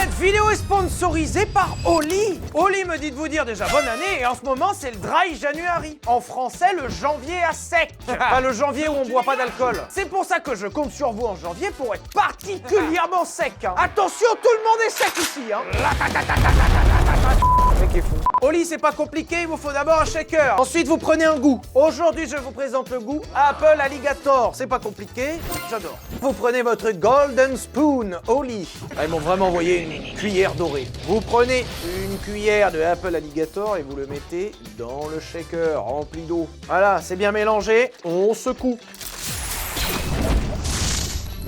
Cette vidéo est sponsorisée par Oli. Oli me dit de vous dire déjà bonne année et en ce moment c'est le Dry January. En français, le janvier à sec. Pas le janvier où on boit pas d'alcool. C'est pour ça que je compte sur vous en janvier pour être particulièrement sec. Attention, tout le monde est sec ici. Le mec est fou. Oli, c'est pas compliqué, il vous faut d'abord un shaker. Ensuite, vous prenez un goût. Aujourd'hui, je vous présente le goût Apple Alligator. C'est pas compliqué, j'adore. Vous prenez votre Golden Spoon Oli. Ah, ils m'ont vraiment envoyé une cuillère dorée. Vous prenez une cuillère de Apple Alligator et vous le mettez dans le shaker rempli d'eau. Voilà, c'est bien mélangé. On secoue.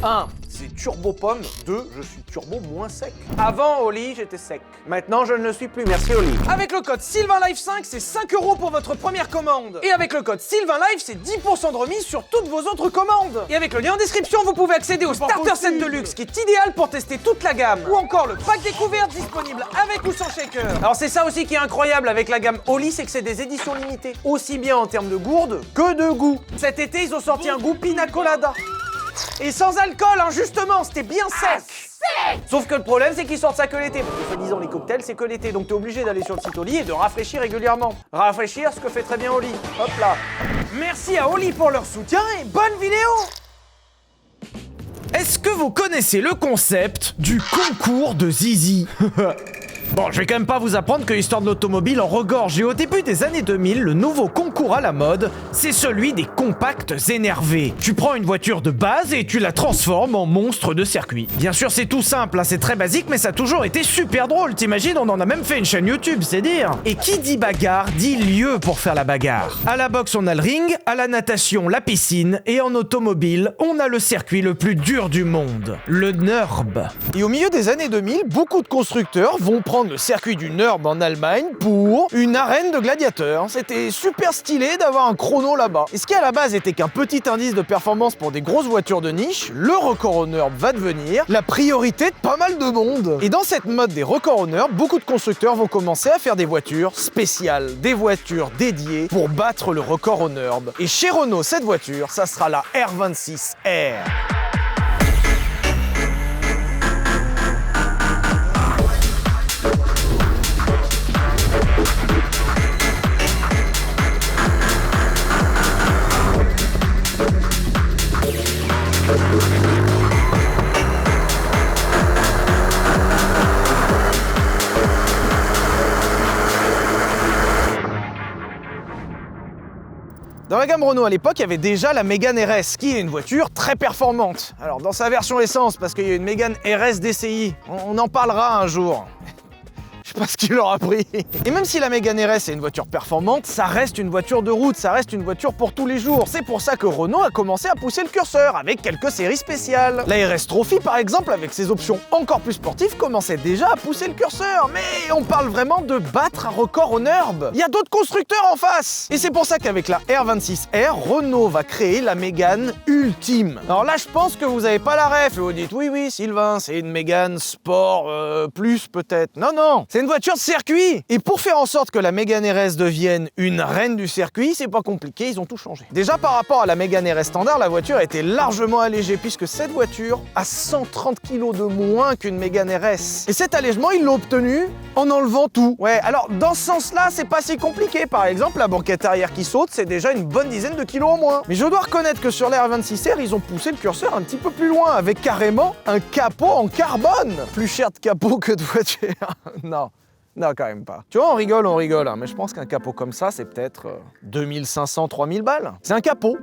1. C'est turbo pomme. 2. Je suis turbo moins sec. Avant, Oli, j'étais sec. Maintenant, je ne le suis plus. Merci, Oli. Avec le code SylvainLive5, c'est 5 € pour votre première commande. Et avec le code SylvainLive, c'est 10% de remise sur toutes vos autres commandes. Et avec le lien en description, vous pouvez accéder au Starter Set de luxe qui est idéal pour tester toute la gamme. Ou encore le pack découverte disponible avec ou sans shaker. Alors, c'est ça aussi qui est incroyable avec la gamme Oli, c'est que c'est des éditions limitées. Aussi bien en termes de gourde que de goût. Cet été, ils ont sorti un goût pina colada. Et sans alcool, hein, justement, c'était bien sec. Sauf que le problème, c'est qu'ils sortent ça que l'été. Parce que soi-disant, les cocktails, c'est que l'été. Donc t'es obligé d'aller sur le site Oli et de rafraîchir régulièrement. Rafraîchir, ce que fait très bien Oli. Hop là. Merci à Oli pour leur soutien et bonne vidéo. Est-ce que vous connaissez le concept du concours de zizi? Bon, je vais quand même pas vous apprendre que l'histoire de l'automobile en regorge et au début des années 2000, le nouveau concours à la mode, c'est celui des compacts énervés. Tu prends une voiture de base et tu la transformes en monstre de circuit. Bien sûr, c'est tout simple, hein, c'est très basique, mais ça a toujours été super drôle. T'imagines, on en a même fait une chaîne YouTube, c'est dire. Et qui dit bagarre, dit lieu pour faire la bagarre. À la boxe, on a le ring, à la natation, la piscine, et en automobile, on a le circuit le plus dur du monde, le NURB. Et au milieu des années 2000, beaucoup de constructeurs vont prendre le circuit du NURB en Allemagne pour une arène de gladiateurs. C'était super stylé d'avoir un chrono là-bas. Et ce qui à la base était qu'un petit indice de performance pour des grosses voitures de niche, le record au NURB va devenir la priorité de pas mal de monde. Et dans cette mode des records au NURB, beaucoup de constructeurs vont commencer à faire des voitures spéciales, des voitures dédiées pour battre le record au NURB. Et chez Renault, cette voiture, ça sera la R26R. Dans la gamme Renault à l'époque, il y avait déjà la Mégane RS, qui est une voiture très performante. Alors dans sa version essence, parce qu'il y a une Mégane RS DCI, on en parlera un jour. Je sais pas ce qu'il leur a pris. Et même si la Mégane RS est une voiture performante, ça reste une voiture de route, ça reste une voiture pour tous les jours. C'est pour ça que Renault a commencé à pousser le curseur avec quelques séries spéciales. La RS Trophy par exemple, avec ses options encore plus sportives, commençait déjà à pousser le curseur. Mais on parle vraiment de battre un record au NURB. Il y a d'autres constructeurs en face. Et c'est pour ça qu'avec la R26R, Renault va créer la Mégane Ultime. Alors là, je pense que vous avez pas la ref et vous dites oui Sylvain, c'est une Mégane Sport plus peut-être. Non, c'est une voiture de circuit. Et pour faire en sorte que la Mégane RS devienne une reine du circuit, c'est pas compliqué, ils ont tout changé. Déjà par rapport à la Mégane RS standard, la voiture a été largement allégée puisque cette voiture a 130 kg de moins qu'une Mégane RS. Et cet allègement, ils l'ont obtenu en enlevant tout. Ouais, alors dans ce sens-là, c'est pas si compliqué. Par exemple, la banquette arrière qui saute, c'est déjà une bonne dizaine de kilos en moins. Mais je dois reconnaître que sur la R26R, ils ont poussé le curseur un petit peu plus loin avec carrément un capot en carbone. Plus cher de capot que de voiture. Non, quand même pas. Tu vois, on rigole, hein, mais je pense qu'un capot comme ça, c'est peut-être 2500, 3000 balles. C'est un capot,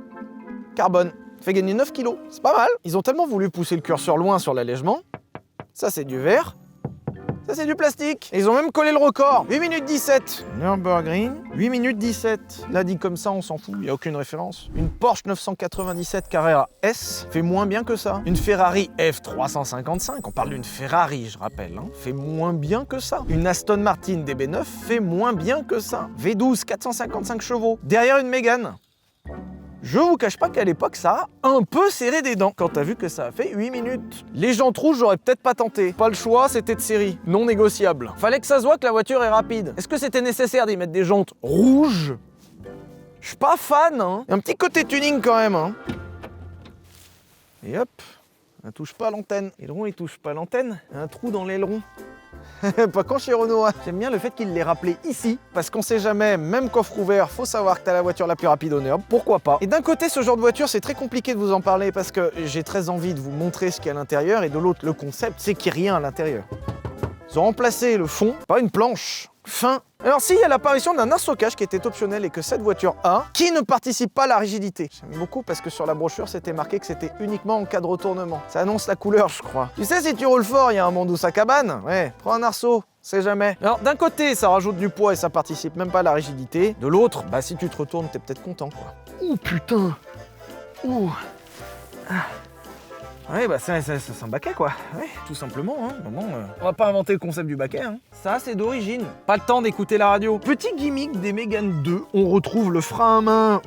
carbone, fait gagner 9 kilos, c'est pas mal. Ils ont tellement voulu pousser le curseur loin sur l'allègement. Ça, c'est du verre. Ça, c'est du plastique. Et ils ont même collé le record. 8 minutes 17. Nürburgring, 8 minutes 17. Là, dit comme ça, on s'en fout, il n'y a aucune référence. Une Porsche 997 Carrera S fait moins bien que ça. Une Ferrari F355, on parle d'une Ferrari, je rappelle, hein, fait moins bien que ça. Une Aston Martin DB9 fait moins bien que ça. V12, 455 chevaux. Derrière une Mégane. Je vous cache pas qu'à l'époque, ça a un peu serré des dents quand t'as vu que ça a fait 8 minutes. Les jantes rouges, j'aurais peut-être pas tenté. Pas le choix, c'était de série, non négociable. Fallait que ça se voit que la voiture est rapide. Est-ce que c'était nécessaire d'y mettre des jantes rouges? Je suis pas fan, hein. Un petit côté tuning quand même, hein. Et hop, ça touche pas à l'antenne. L'aileron, il touche pas à l'antenne. Un trou dans l'aileron. Pas quand chez Renault, hein. J'aime bien le fait qu'il l'ait rappelé ici, parce qu'on sait jamais, même coffre ouvert, faut savoir que t'as la voiture la plus rapide au Nord, pourquoi pas. Et d'un côté, ce genre de voiture, c'est très compliqué de vous en parler, parce que j'ai très envie de vous montrer ce qu'il y a à l'intérieur, et de l'autre, le concept, c'est qu'il n'y a rien à l'intérieur. Ils ont remplacé le fond par une planche. Fin. Alors si, il y a l'apparition d'un arceau-cache qui était optionnel et que cette voiture a, qui ne participe pas à la rigidité. J'aime beaucoup parce que sur la brochure, c'était marqué que c'était uniquement en cas de retournement. Ça annonce la couleur, je crois. Tu sais, si tu roules fort, il y a un monde où ça cabane. Ouais, prends un arceau, c'est jamais. Alors d'un côté, ça rajoute du poids et ça participe même pas à la rigidité. De l'autre, bah si tu te retournes, t'es peut-être content, quoi. Oh putain. Ouh. Ah. Ouais, bah c'est un baquet quoi, ouais, tout simplement, hein. On va pas inventer le concept du baquet, hein. Ça, c'est d'origine. Pas le temps d'écouter la radio. Petit gimmick des Mégane 2, on retrouve le frein à main.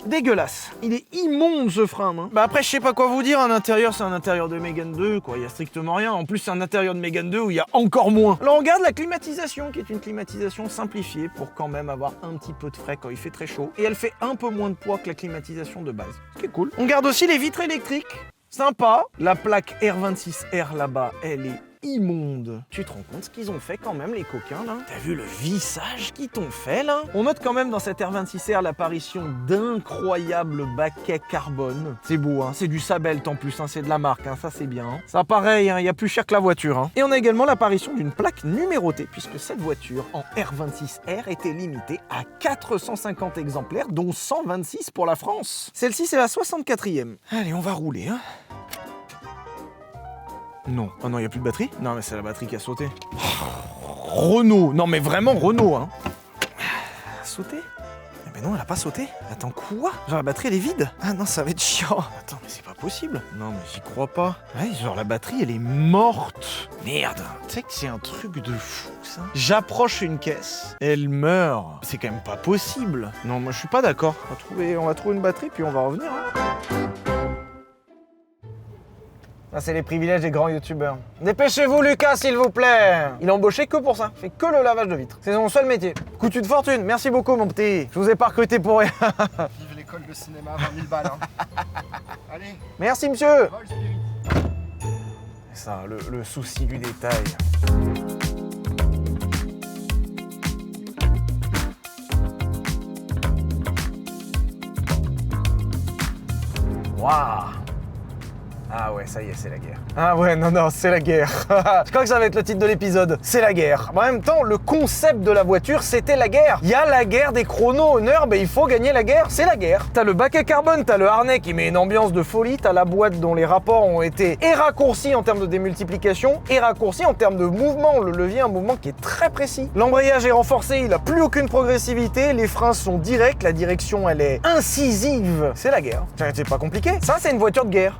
Dégueulasse. Il est immonde ce frein à main. Bah après, je sais pas quoi vous dire, un intérieur, c'est un intérieur de Mégane 2, quoi, il y a strictement rien. En plus, c'est un intérieur de Mégane 2 où il y a encore moins. Alors on regarde la climatisation, qui est une climatisation simplifiée pour quand même avoir un petit peu de frais quand il fait très chaud. Et elle fait un peu moins de poids que la climatisation de base, ce qui est cool. On garde aussi les vitres électriques. Sympa. La plaque R26R là-bas, elle est immonde. Tu te rends compte ce qu'ils ont fait quand même, les coquins, là? T'as vu le vissage qu'ils t'ont fait, là? On note quand même dans cette R26R l'apparition d'incroyables baquets carbone. C'est beau, hein? C'est du Sabelt en plus, hein? C'est de la marque, hein? Ça c'est bien. Hein? Ça pareil, hein? Il y a plus cher que la voiture, hein? Et on a également l'apparition d'une plaque numérotée, puisque cette voiture en R26R était limitée à 450 exemplaires, dont 126 pour la France. Celle-ci, c'est la 64e. Allez, on va rouler, hein? Non. Oh non, il n'y a plus de batterie? Non, mais c'est la batterie qui a sauté. Renault. Non, mais vraiment Renault, hein. Sauté? Eh ben non, elle a pas sauté. Attends, quoi? Genre la batterie, elle est vide? Ah non, ça va être chiant. Attends, mais c'est pas possible. Non, mais j'y crois pas. Ouais, genre la batterie, elle est morte. Merde. Tu sais que c'est un truc de fou, ça. J'approche une caisse, elle meurt. C'est quand même pas possible. Non, moi je suis pas d'accord. On va trouver une batterie, puis on va revenir, hein. Ça, c'est les privilèges des grands youtubeurs. Dépêchez-vous, Lucas, s'il vous plaît. Il est embauché que pour ça. Il fait que le lavage de vitres. C'est son seul métier. Coûte une fortune. Merci beaucoup, mon petit. Je vous ai pas recruté pour rien. Vive l'école de cinéma, 20 000 balles. Hein. Allez. Merci, monsieur. Vol Spirit. C'est ça, le souci du détail. Waouh. Ah ouais, ça y est, c'est la guerre. Ah ouais, non, c'est la guerre. Je crois que ça va être le titre de l'épisode. C'est la guerre. En même temps, le concept de la voiture, c'était la guerre. Il y a la guerre des chronos honneur, ben il faut gagner la guerre. C'est la guerre. T'as le baquet carbone, t'as le harnais qui met une ambiance de folie, t'as la boîte dont les rapports ont été raccourcis en termes de démultiplication et raccourcis en termes de mouvement. Le levier, un mouvement qui est très précis. L'embrayage est renforcé, il a plus aucune progressivité, les freins sont directs, la direction, elle est incisive. C'est la guerre. C'est pas compliqué. Ça, c'est une voiture de guerre.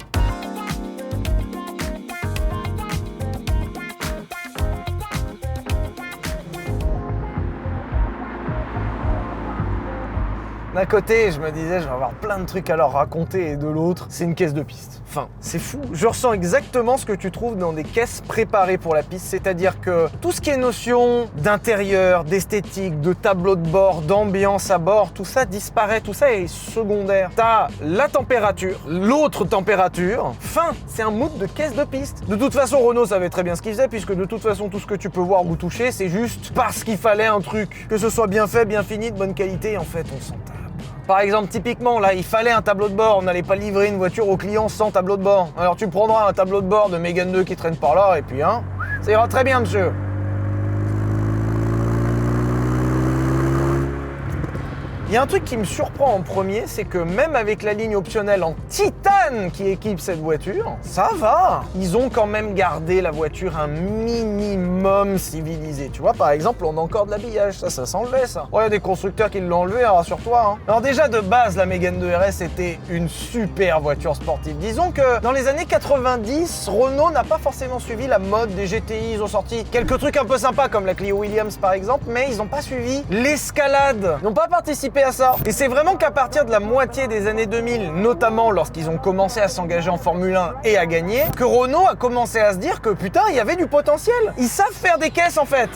D'un côté, je me disais, je vais avoir plein de trucs à leur raconter, et de l'autre, c'est une caisse de piste. Enfin, c'est fou. Je ressens exactement ce que tu trouves dans des caisses préparées pour la piste, c'est-à-dire que tout ce qui est notion d'intérieur, d'esthétique, de tableau de bord, d'ambiance à bord, tout ça disparaît, tout ça est secondaire. T'as la température, l'autre température, fin, c'est un mood de caisse de piste. De toute façon, Renault savait très bien ce qu'il faisait, puisque de toute façon, tout ce que tu peux voir ou toucher, c'est juste parce qu'il fallait un truc. Que ce soit bien fait, bien fini, de bonne qualité, en fait, on s'en tape. Par exemple, typiquement, là, il fallait un tableau de bord. On n'allait pas livrer une voiture au client sans tableau de bord. Alors tu prendras un tableau de bord de Mégane 2 qui traîne par là, et puis, hein, ça ira très bien, monsieur. Il y a un truc qui me surprend en premier, c'est que même avec la ligne optionnelle en titane qui équipe cette voiture, ça va. Ils ont quand même gardé la voiture un minimum civilisé. Tu vois, par exemple, on a encore de l'habillage, ça s'enlevait, ça. Ouais, il y a des constructeurs qui l'ont enlevé, hein, rassure-toi. Hein. Alors déjà, de base, la Mégane 2 RS était une super voiture sportive. Disons que dans les années 90, Renault n'a pas forcément suivi la mode des GTI. Ils ont sorti quelques trucs un peu sympas, comme la Clio Williams, par exemple, mais ils n'ont pas suivi l'escalade. Ils n'ont pas participé à ça. Et c'est vraiment qu'à partir de la moitié des années 2000, notamment lorsqu'ils ont commencé à s'engager en Formule 1 et à gagner, que Renault a commencé à se dire que putain, il y avait du potentiel. Ils savent faire des caisses en fait.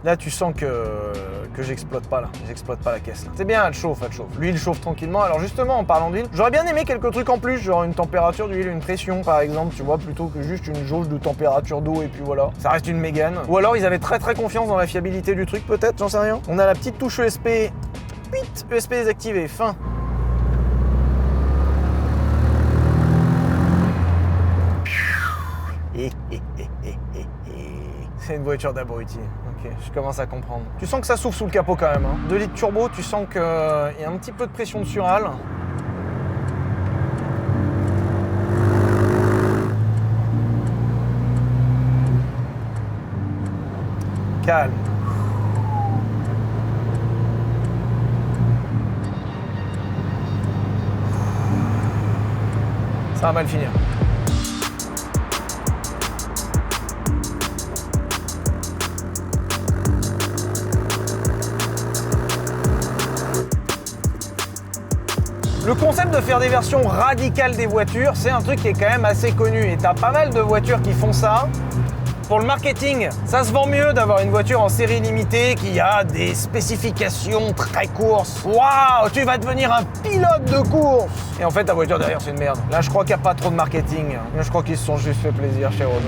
Là, tu sens que j'exploite pas, là. J'exploite pas la caisse, là. C'est bien, elle chauffe, elle chauffe. Lui, il chauffe tranquillement. Alors justement, en parlant d'huile, j'aurais bien aimé quelques trucs en plus, genre une température d'huile, une pression, par exemple, tu vois, plutôt que juste une jauge de température d'eau, et puis voilà. Ça reste une Mégane. Ou alors, ils avaient très confiance dans la fiabilité du truc, peut-être, j'en sais rien. On a la petite touche ESP. Vite, ESP désactivé, fin. C'est une voiture d'abruti. Ok, je commence à comprendre. Tu sens que ça souffle sous le capot quand même. Hein. 2 litres turbo, tu sens qu'il y a un petit peu de pression de surhale. Calme. Ça va mal finir. Le concept de faire des versions radicales des voitures, c'est un truc qui est quand même assez connu. Et t'as pas mal de voitures qui font ça. Pour le marketing, ça se vend mieux d'avoir une voiture en série limitée qui a des spécifications très courses. Waouh, tu vas devenir un pilote de course! Et en fait, ta voiture derrière, c'est une merde. Là, je crois qu'il n'y a pas trop de marketing. Là, je crois qu'ils se sont juste fait plaisir chez Renault.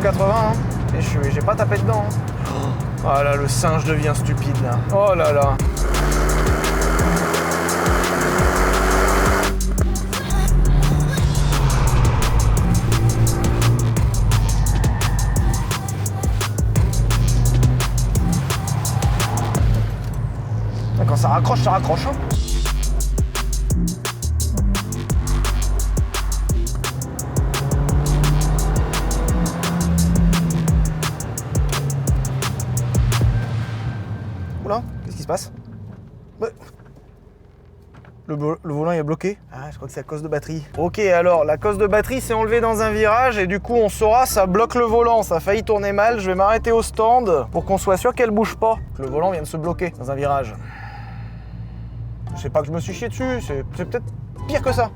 180, hein. Et j'ai pas tapé dedans. Hein. Oh là, le singe devient stupide là. Oh là là. Quand ça raccroche, ça raccroche. Hein. Oula, qu'est-ce qui se passe? Le volant il est bloqué. Ah, je crois que c'est à cause de batterie. Ok, alors la cause de batterie s'est enlevée dans un virage et du coup on saura, ça bloque le volant. Ça a failli tourner mal. Je vais m'arrêter au stand pour qu'on soit sûr qu'elle bouge pas. Le volant vient de se bloquer dans un virage. Je sais pas que je me suis chié dessus, c'est peut-être pire que ça.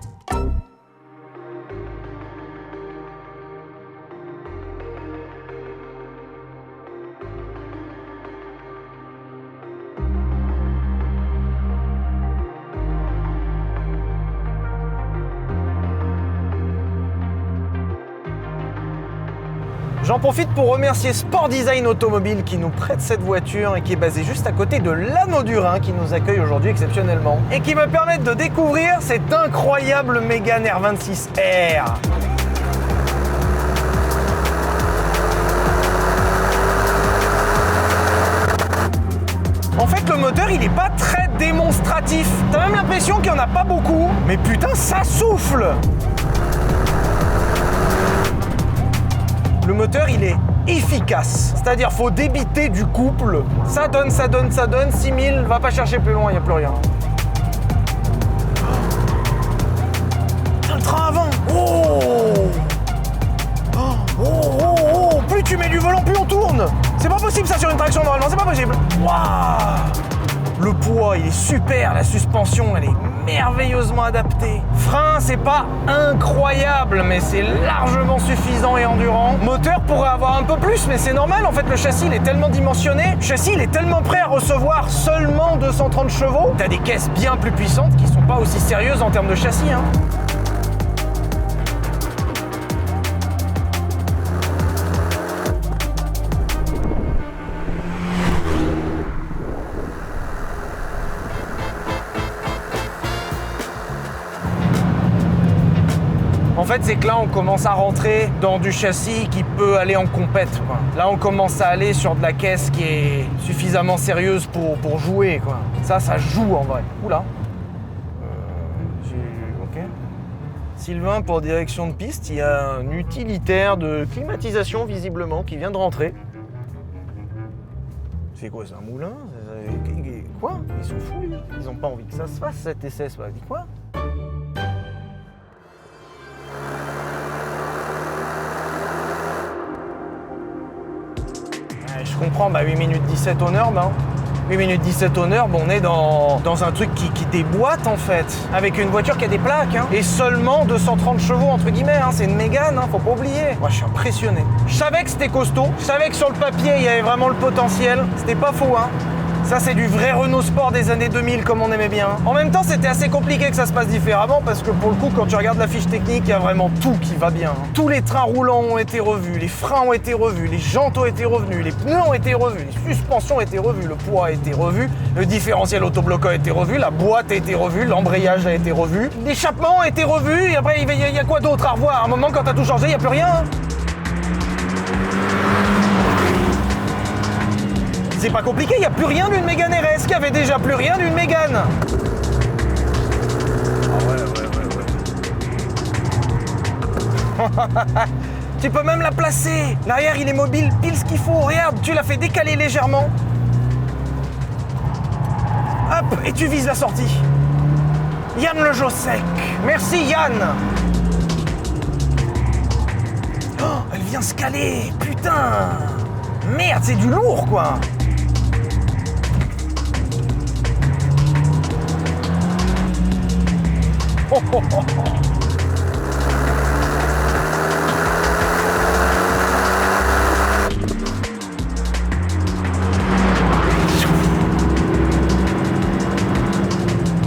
J'en profite pour remercier Sport Design Automobile qui nous prête cette voiture et qui est basée juste à côté de l'Anneau du Rhin qui nous accueille aujourd'hui exceptionnellement et qui me permettent de découvrir cette incroyable Mégane R26R. En fait, le moteur, il est pas très démonstratif. T'as même l'impression qu'il y en a pas beaucoup, mais putain, ça souffle! Le moteur, il est efficace. C'est-à-dire, faut débiter du couple. Ça donne, 6000, va pas chercher plus loin, il n'y a plus rien. Le train avant. Oh, plus tu mets du volant, plus on tourne. C'est pas possible ça sur une traction normalement, c'est pas possible. Waouh. Le poids, il est super, la suspension, elle est merveilleusement adaptée. Frein, c'est pas incroyable, mais c'est largement suffisant et endurant. Moteur pourrait avoir un peu plus, mais c'est normal, en fait, le châssis, il est tellement dimensionné. Le châssis, il est tellement prêt à recevoir seulement 230 chevaux. T'as des caisses bien plus puissantes qui sont pas aussi sérieuses en termes de châssis, hein. En fait, c'est que là, on commence à rentrer dans du châssis qui peut aller en compète, quoi. Là, on commence à aller sur de la caisse qui est suffisamment sérieuse pour jouer, quoi. Ça joue en vrai. Oula. Ok. Sylvain, pour direction de piste, il y a un utilitaire de climatisation, visiblement, qui vient de rentrer. C'est quoi, c'est un moulin? Quoi? Ils sont fous, lui. Ils ont pas envie que ça se fasse, cet essai. Dis quoi? Ouais, je comprends, 8 minutes 17 au NURB, hein. 8 minutes 17 au NURB, on est dans un truc qui déboîte en fait, avec une voiture qui a des plaques, hein, et seulement 230 chevaux entre guillemets, hein, c'est une Mégane, hein, faut pas oublier. Moi je suis impressionné. Je savais que c'était costaud, je savais que sur le papier il y avait vraiment le potentiel, c'était pas faux, hein. Ça c'est du vrai Renault Sport des années 2000 comme on aimait bien. En même temps c'était assez compliqué que ça se passe différemment parce que pour le coup quand tu regardes la fiche technique il y a vraiment tout qui va bien. Tous les trains roulants ont été revus, les freins ont été revus, les jantes ont été revenus, les pneus ont été revus, les suspensions ont été revues, le poids a été revu, le différentiel autobloquant a été revu, la boîte a été revue, l'embrayage a été revu, l'échappement a été revu et après il y a quoi d'autre à revoir? À un moment quand t'as tout changé il n'y a plus rien. C'est pas compliqué, il n'y a plus rien d'une Mégane RS, qui avait déjà plus rien d'une Mégane. Ah ouais. Tu peux même la placer. L'arrière, il est mobile, pile ce qu'il faut. Regarde, tu l'as fait décaler légèrement. Hop, et tu vises la sortie. Yann Le Jossec. Merci Yann. Oh, elle vient se caler, putain. Merde, c'est du lourd, quoi. Oh, oh, oh, oh.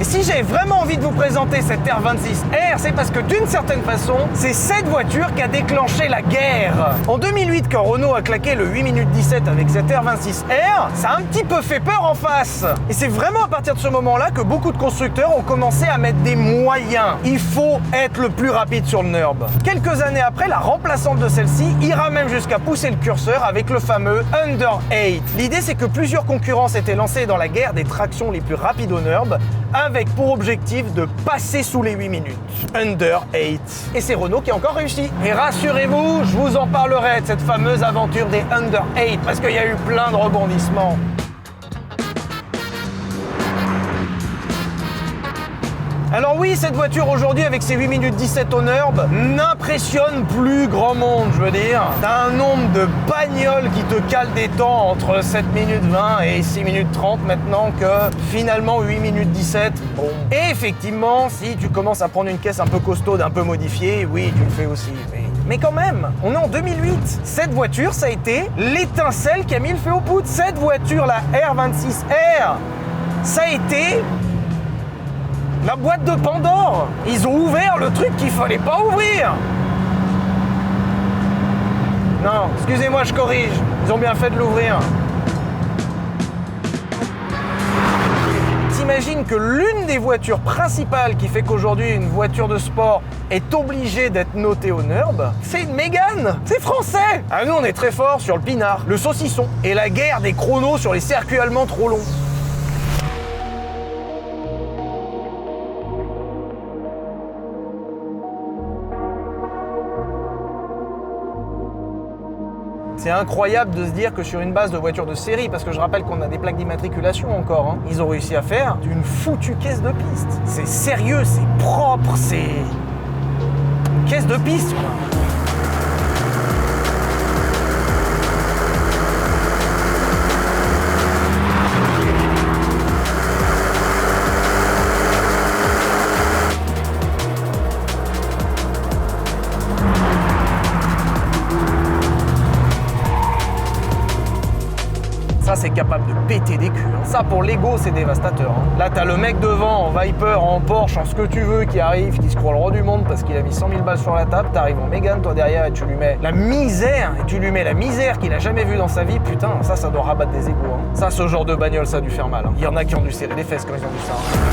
Et si j'ai vraiment envie de vous présenter cette R26R, c'est parce que d'une certaine façon, c'est cette voiture qui a déclenché la guerre. En 2008, quand Renault a claqué le 8 minutes 17 avec cette R26R, ça a un petit peu fait peur en face. Et c'est vraiment à partir de ce moment-là que beaucoup de constructeurs ont commencé à mettre des moyens. Il faut être le plus rapide sur le NURB. Quelques années après, la remplaçante de celle-ci ira même jusqu'à pousser le curseur avec le fameux Under 8. L'idée, c'est que plusieurs concurrents s'étaient lancés dans la guerre des tractions les plus rapides au NURB, avec pour objectif de passer sous les 8 minutes. Under 8. Et c'est Renault qui a encore réussi. Et rassurez-vous, je vous en parlerai de cette fameuse aventure des Under 8, parce qu'il y a eu plein de rebondissements. Alors oui, cette voiture aujourd'hui avec ses 8 minutes 17 au NURB n'impressionne plus grand monde, je veux dire. T'as un nombre de bagnoles qui te calent des temps entre 7 minutes 20 et 6 minutes 30 maintenant que finalement 8 minutes 17, bon. Et effectivement, si tu commences à prendre une caisse un peu costaude, un peu modifiée, oui, tu le fais aussi. Mais quand même, on est en 2008. Cette voiture, ça a été l'étincelle qui a mis le feu aux poudres. Cette voiture, la R26R, ça a été la boîte de Pandore. Ils ont ouvert le truc qu'il fallait pas ouvrir. Non, excusez-moi, je corrige. Ils ont bien fait de l'ouvrir. T'imagines que l'une des voitures principales qui fait qu'aujourd'hui une voiture de sport est obligée d'être notée au NURB, c'est une Mégane. C'est français. Ah, nous on est très fort sur le pinard, le saucisson et la guerre des chronos sur les circuits allemands trop longs. C'est incroyable de se dire que sur une base de voiture de série, parce que je rappelle qu'on a des plaques d'immatriculation encore, hein, ils ont réussi à faire d'une foutue caisse de piste. C'est sérieux, c'est propre, c'est une caisse de piste, quoi. Ça, c'est capable de péter des culs. Hein. Ça, pour l'ego, c'est dévastateur. Hein. Là, t'as le mec devant, en Viper, en Porsche, en ce que tu veux, qui arrive, qui se croit le roi du monde parce qu'il a mis 100 000 balles sur la table. T'arrives en Mégane, toi, derrière, et tu lui mets la misère, qu'il a jamais vue dans sa vie. Putain, ça doit rabattre des égos. Hein. Ça, ce genre de bagnole, ça a dû faire mal. Hein. Il y en a qui ont dû serrer les fesses quand ils ont vu ça. Hein.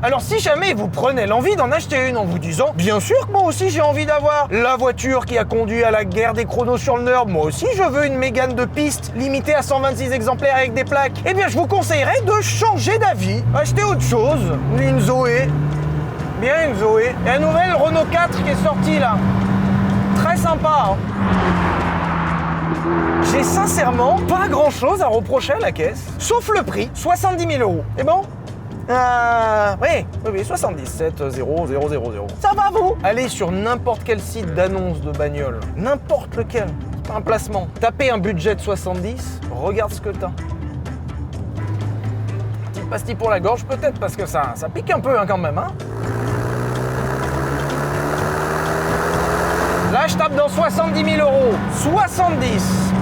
Alors si jamais vous prenez l'envie d'en acheter une en vous disant « Bien sûr que moi aussi j'ai envie d'avoir la voiture qui a conduit à la guerre des chronos sur le NURB, moi aussi je veux une Mégane de piste limitée à 126 exemplaires avec des plaques », eh bien je vous conseillerais de changer d'avis, acheter autre chose, une Zoé. Bien Zoé. Et la nouvelle Renault 4 qui est sortie là. Très sympa. Hein. J'ai sincèrement pas grand chose à reprocher à la caisse, sauf le prix, 70 000 €. C'est bon? Oui, 77 0 0 0 0. Ça va vous? Allez sur n'importe quel site d'annonce de bagnole, n'importe lequel, c'est pas un placement. Tapez un budget de 70, regarde ce que t'as. Petite pastille pour la gorge peut-être, parce que ça pique un peu hein, quand même. Hein. Là, je tape dans 70 000 €. 70.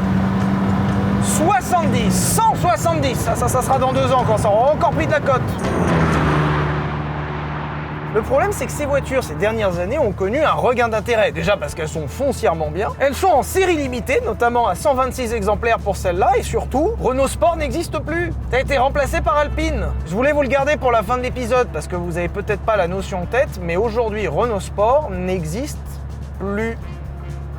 70. 170. Ça sera dans 2 ans quand ça aura encore pris de la cote. Le problème, c'est que ces voitures, ces dernières années, ont connu un regain d'intérêt. Déjà parce qu'elles sont foncièrement bien. Elles sont en série limitée, notamment à 126 exemplaires pour celle-là. Et surtout, Renault Sport n'existe plus. Ça a été remplacé par Alpine. Je voulais vous le garder pour la fin de l'épisode parce que vous avez peut-être pas la notion en tête, mais aujourd'hui, Renault Sport n'existe plus.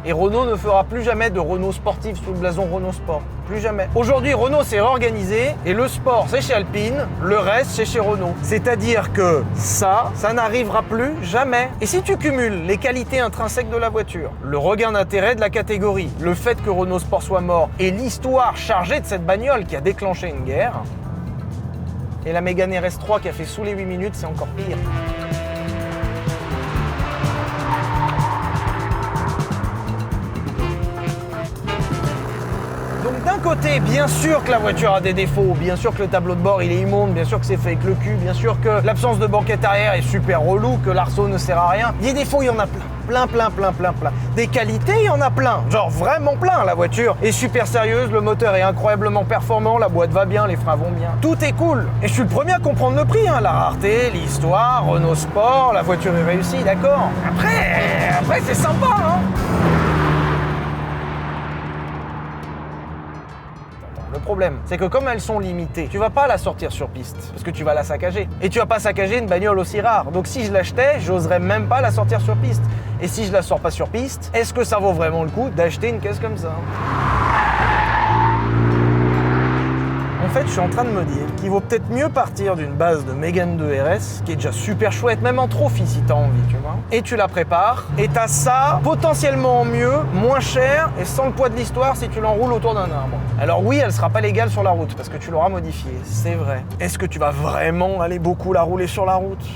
Et Renault ne fera plus jamais de Renault sportif sous le blason Renault Sport. Plus jamais. Aujourd'hui, Renault s'est réorganisé et le sport, c'est chez Alpine, le reste, c'est chez Renault. C'est-à-dire que ça n'arrivera plus jamais. Et si tu cumules les qualités intrinsèques de la voiture, le regain d'intérêt de la catégorie, le fait que Renault Sport soit mort et l'histoire chargée de cette bagnole qui a déclenché une guerre, et la Mégane RS3 qui a fait sous les 8 minutes, c'est encore pire. Donc d'un côté, bien sûr que la voiture a des défauts, bien sûr que le tableau de bord il est immonde, bien sûr que c'est fait avec le cul, bien sûr que l'absence de banquette arrière est super relou, que l'arceau ne sert à rien. Des défauts, il y en a plein. Plein. Des qualités, il y en a plein. Genre vraiment plein. La voiture est super sérieuse, le moteur est incroyablement performant, la boîte va bien, les freins vont bien. Tout est cool. Et je suis le premier à comprendre le prix, hein. La rareté, l'histoire, Renault Sport, la voiture est réussie, d'accord. Après c'est sympa, hein. Le problème, c'est que comme elles sont limitées, tu vas pas la sortir sur piste, parce que tu vas la saccager. Et tu vas pas saccager une bagnole aussi rare. Donc si je l'achetais, j'oserais même pas la sortir sur piste. Et si je la sors pas sur piste, est-ce que ça vaut vraiment le coup d'acheter une caisse comme ça? En fait, je suis en train de me dire qu'il vaut peut-être mieux partir d'une base de Mégane 2 RS, qui est déjà super chouette, même en trophy si t'as envie, tu vois. Et tu la prépares, et t'as ça potentiellement en mieux, moins cher, et sans le poids de l'histoire si tu l'enroules autour d'un arbre. Alors oui, elle sera pas légale sur la route, parce que tu l'auras modifiée, c'est vrai. Est-ce que tu vas vraiment aller beaucoup la rouler sur la route?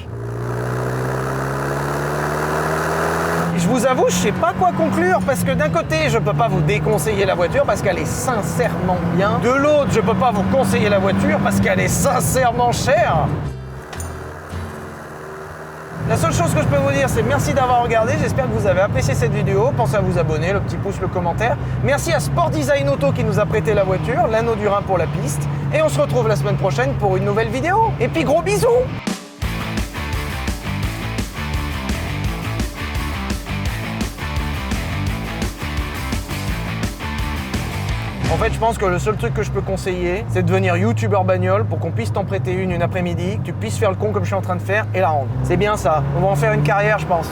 Je vous avoue, je sais pas quoi conclure parce que d'un côté, je peux pas vous déconseiller la voiture parce qu'elle est sincèrement bien. De l'autre, je peux pas vous conseiller la voiture parce qu'elle est sincèrement chère. La seule chose que je peux vous dire, c'est merci d'avoir regardé. J'espère que vous avez apprécié cette vidéo. Pensez à vous abonner, le petit pouce, le commentaire. Merci à Sport Design Auto qui nous a prêté la voiture, l'anneau du Rhin pour la piste. Et on se retrouve la semaine prochaine pour une nouvelle vidéo. Et puis gros bisous! En fait, je pense que le seul truc que je peux conseiller, c'est de devenir youtubeur bagnole pour qu'on puisse t'en prêter une après-midi, que tu puisses faire le con comme je suis en train de faire et la rendre. C'est bien ça. On va en faire une carrière, je pense.